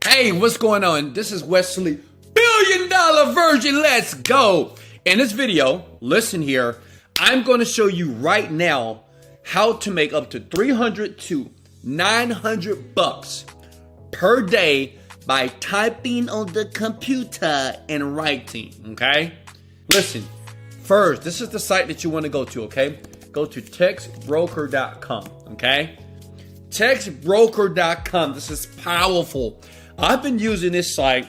Hey, what's going on? This is Wesley Virgin. Let's go. In this video, listen here, I'm going to show you right now how to make up to 300 to 900 bucks per day by typing on the computer and writing, okay? Listen, first, this is the site that you want to go to, okay? Go to Textbroker.com, okay? Textbroker.com. This is powerful. I've been using this site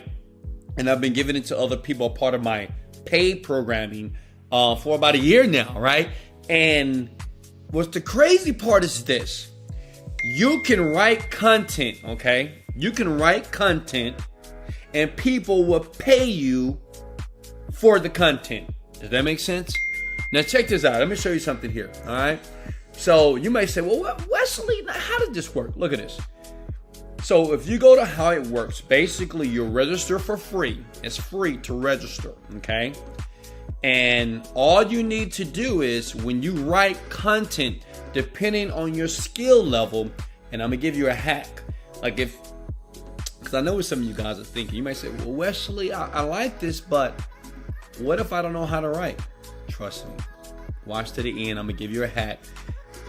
and I've been giving it to other people, part of my paid programming for about a year now, right? And what's the crazy part is this. You can write content, okay? You can write content and people will pay you for the content. Does that make sense? Now check this out. Let me show you something here, all right? So you may say, well, Wesley, how did this work? Look at this. So if you go to how it works, basically you register for free. It's free to register, okay? And all you need to do is when you write content, depending on your skill level, and I'm gonna give you a hack. Like because I know what some of you guys are thinking. You might say, well, Wesley, I like this, but what if I don't know how to write? Trust me. Watch to the end. I'm gonna give you a hack.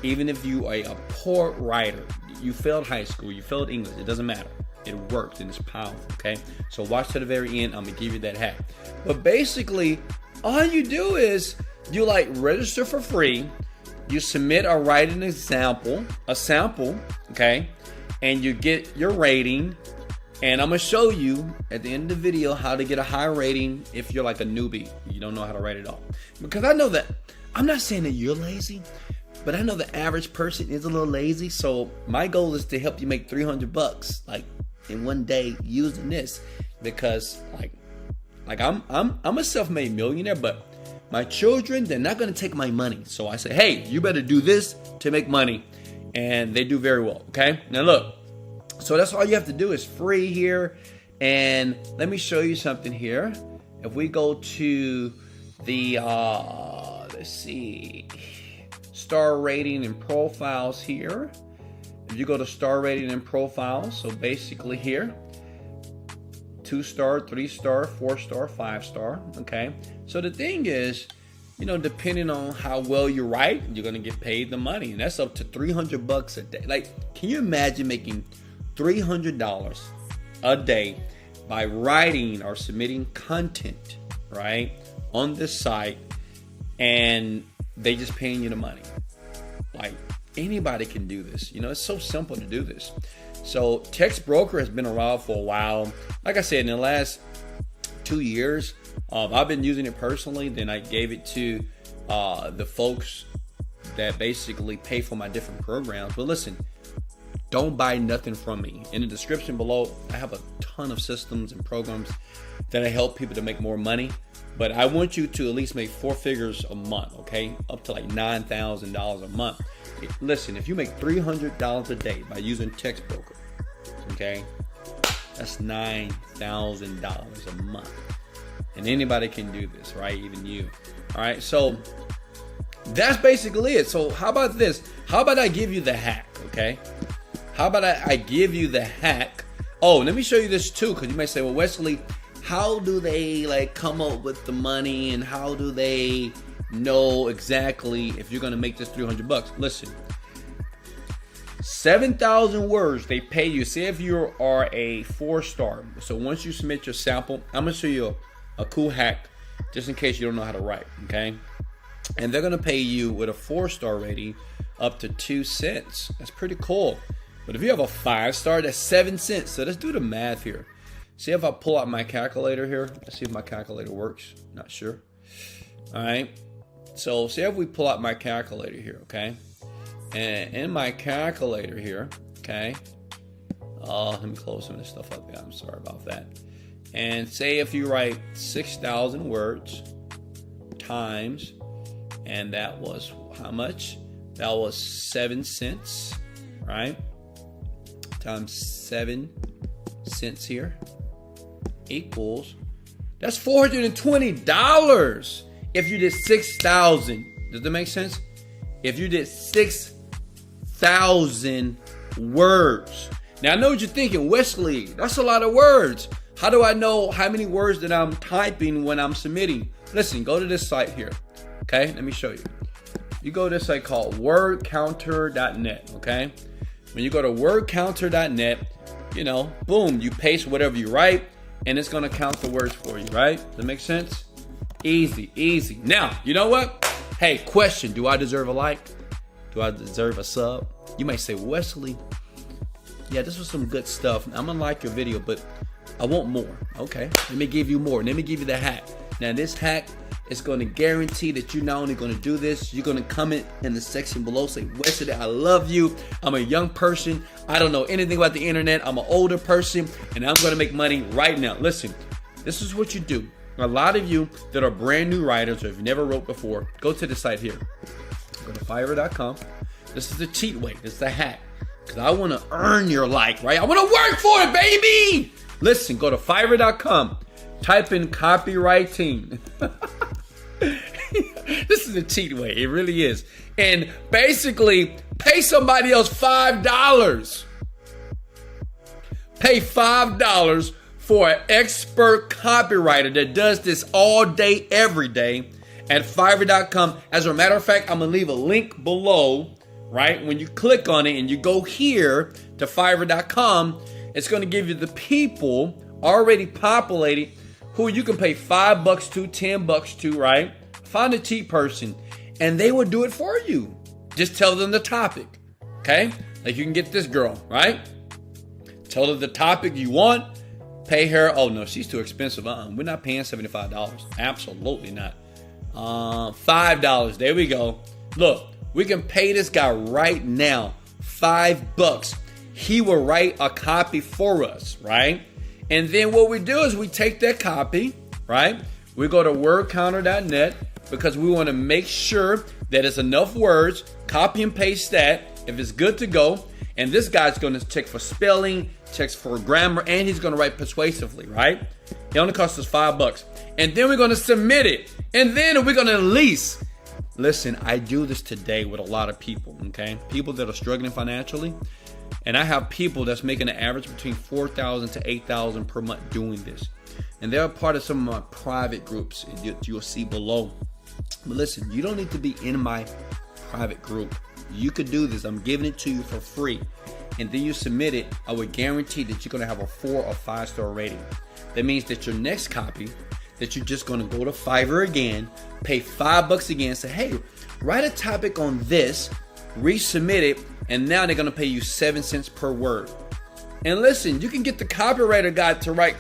Even if you are a poor writer, you failed high school, you failed English, it doesn't matter. It works and it's powerful, okay? So watch to the very end. I'm gonna give you that hack. But basically, all you do is you register for free. You submit a writing a sample, okay? And you get your rating. And I'm gonna show you at the end of the video how to get a high rating if you're like a newbie. You don't know how to write at all. Because I know that, I'm not saying that you're lazy, but I know the average person is a little lazy. So my goal is to help you make 300 bucks in one day using this. Because I'm a self-made millionaire, but my children, they're not gonna take my money. So I say, hey, you better do this to make money. And they do very well, okay? Now look. So that's all you have to do is free here. And let me show you something here. If we go to the, let's see, star rating and profiles here. If you go to star rating and profiles, so basically here, 2-star, 3-star, 4-star, 5-star, okay? So the thing is, depending on how well you write, you're gonna get paid the money. And that's up to 300 bucks a day. Can you imagine making $300 a day by writing or submitting content, right, on this site, and they just paying you the money? Anybody can do this. It's so simple to do this. So Textbroker has been around for a while. Like I said, in the last 2 years, I've been using it personally. Then I gave it to the folks that basically pay for my different programs. But listen, don't buy nothing from me. In the description below, I have a ton of systems and programs that I help people to make more money. But I want you to at least make 4 figures a month, okay? Up to $9,000 a month. Listen, if you make $300 a day by using Textbroker, okay? That's $9,000 a month. And anybody can do this, right? Even you. All right, so that's basically it. So how about this? How about I give you the hack, okay? How about I give you the hack? Oh, let me show you this too, because you may say, well, Wesley, how do they come up with the money, and how do they know exactly if you're gonna make this 300 bucks? Listen, 7,000 words they pay you. Say if you are a 4-star. So once you submit your sample, I'm gonna show you a cool hack just in case you don't know how to write, okay? And they're gonna pay you with a 4-star rating up to 2 cents. That's pretty cool. But if you have a 5-star, that's 7 cents. So let's do the math here. See if I pull out my calculator here. Let's see if my calculator works. Not sure. All right. So see if we pull out my calculator here, okay? And in my calculator here, okay? Let me close some of this stuff up. Yeah, I'm sorry about that. And say if you write 6,000 words times, and that was how much? That was 7 cents, right? Times 7 cents here equals, that's $420 if you did 6,000. Does that make sense? If you did 6,000 words. Now, I know what you're thinking, Wesley, that's a lot of words. How do I know how many words that I'm typing when I'm submitting? Listen, go to this site here. Okay, let me show you. You go to this site called wordcounter.net. Okay, when you go to wordcounter.net, boom, you paste whatever you write, and it's gonna count the words for you, right? Does that make sense? Easy, easy. Now, you know what? Hey, question, do I deserve a like? Do I deserve a sub? You might say, Wesley, yeah, this was some good stuff. I'm gonna like your video, but I want more. Okay, let me give you more. Let me give you the hack. Now, this hack is going to guarantee that you're not only going to do this, you're going to comment in the section below, say, Wesley, I love you. I'm a young person. I don't know anything about the internet. I'm an older person, and I'm going to make money right now. Listen, this is what you do. A lot of you that are brand new writers, or if you never wrote before, go to the site here. Go to Fiverr.com. This is the cheat way. This is the hack. Because I want to earn your like, right? I want to work for it, baby. Listen, go to Fiverr.com. Type in copywriting. This is a cheat way. It really is. And basically, pay somebody else $5. Pay $5 for an expert copywriter that does this all day, every day at Fiverr.com. As a matter of fact, I'm going to leave a link below, right? When you click on it and you go here to Fiverr.com, it's going to give you the people already populated who you can pay $5 to, $10 to, right? Find a cheap person and they will do it for you. Just tell them the topic, okay? Like you can get this girl, right? Tell her the topic you want, pay her. Oh no, she's too expensive. We're not paying $75. Absolutely not. $5. There we go. Look, we can pay this guy right now $5. He will write a copy for us, right? And then what we do is we take that copy, right? We go to wordcounter.net because we want to make sure that it's enough words, copy and paste that if it's good to go. And this guy's going to check for spelling, checks for grammar, and he's going to write persuasively, right? It only costs us $5. And then we're going to submit it. And then we're going to release. Listen, I do this today with a lot of people, okay? People that are struggling financially. And I have people that's making an average between $4,000 to $8,000 per month doing this. And they're a part of some of my private groups you'll see below. But listen, you don't need to be in my private group. You could do this. I'm giving it to you for free. And then you submit it. I would guarantee that you're going to have a 4 or 5 star rating. That means that your next copy, that you're just going to go to Fiverr again, pay $5 again, say, hey, write a topic on this, resubmit it, and now they're going to pay you 7 cents per word. And listen, you can get the copywriter guide to write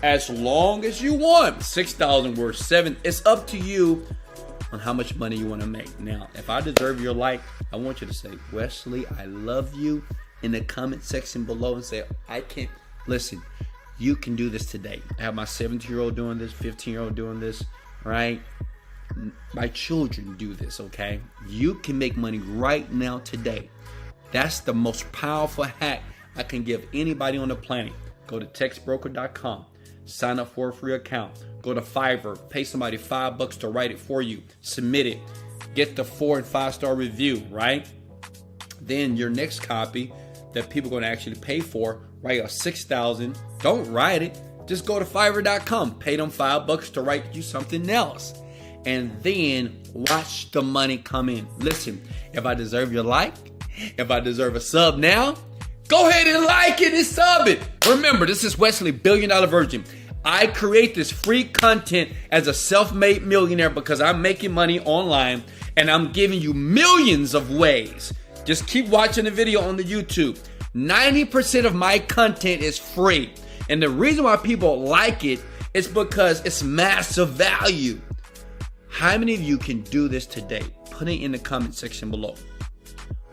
as long as you want. 6,000 words, 7. It's up to you on how much money you want to make. Now, if I deserve your like, I want you to say, Wesley, I love you in the comment section below and say, I can't. Listen, you can do this today. I have my 17-year-old doing this, 15-year-old doing this, right? My children do this, okay? You can make money right now today. That's the most powerful hack I can give anybody on the planet. Go to Textbroker.com. Sign up for a free account. Go to Fiverr. Pay somebody $5 to write it for you. Submit it. Get the 4 and 5 star review, right? Then your next copy that people are going to actually pay for, write a 6,000. Don't write it. Just go to Fiverr.com. Pay them $5 to write you something else. And then watch the money come in. Listen, if I deserve your like, if I deserve a sub now, go ahead and like it and sub it. Remember, this is Wesley, $1 Billion Virgin. I create this free content as a self-made millionaire because I'm making money online and I'm giving you millions of ways. Just keep watching the video on the YouTube. 90% of my content is free. And the reason why people like it is because it's massive value. How many of you can do this today? Put it in the comment section below.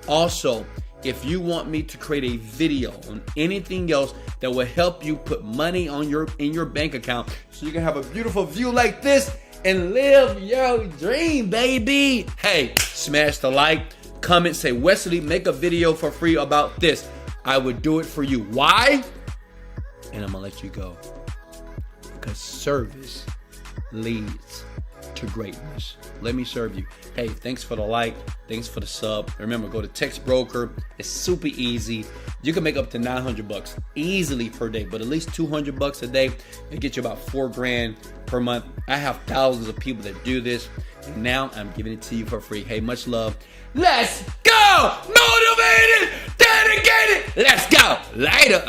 Also, if you want me to create a video on anything else that will help you put money on in your bank account so you can have a beautiful view like this and live your dream, baby. Hey, smash the like, comment, say, Wesley, make a video for free about this. I would do it for you. Why? And I'm gonna let you go. Because service leads to greatness. Let me serve you. Hey, thanks for the like. Thanks for the sub. Remember, go to Textbroker. It's super easy. You can make up to $900 easily per day, but at least $200 a day. It gets you about $4,000 per month. I have thousands of people that do this, and now I'm giving it to you for free. Hey, much love. Let's go! Motivated, dedicated. Let's go. Later.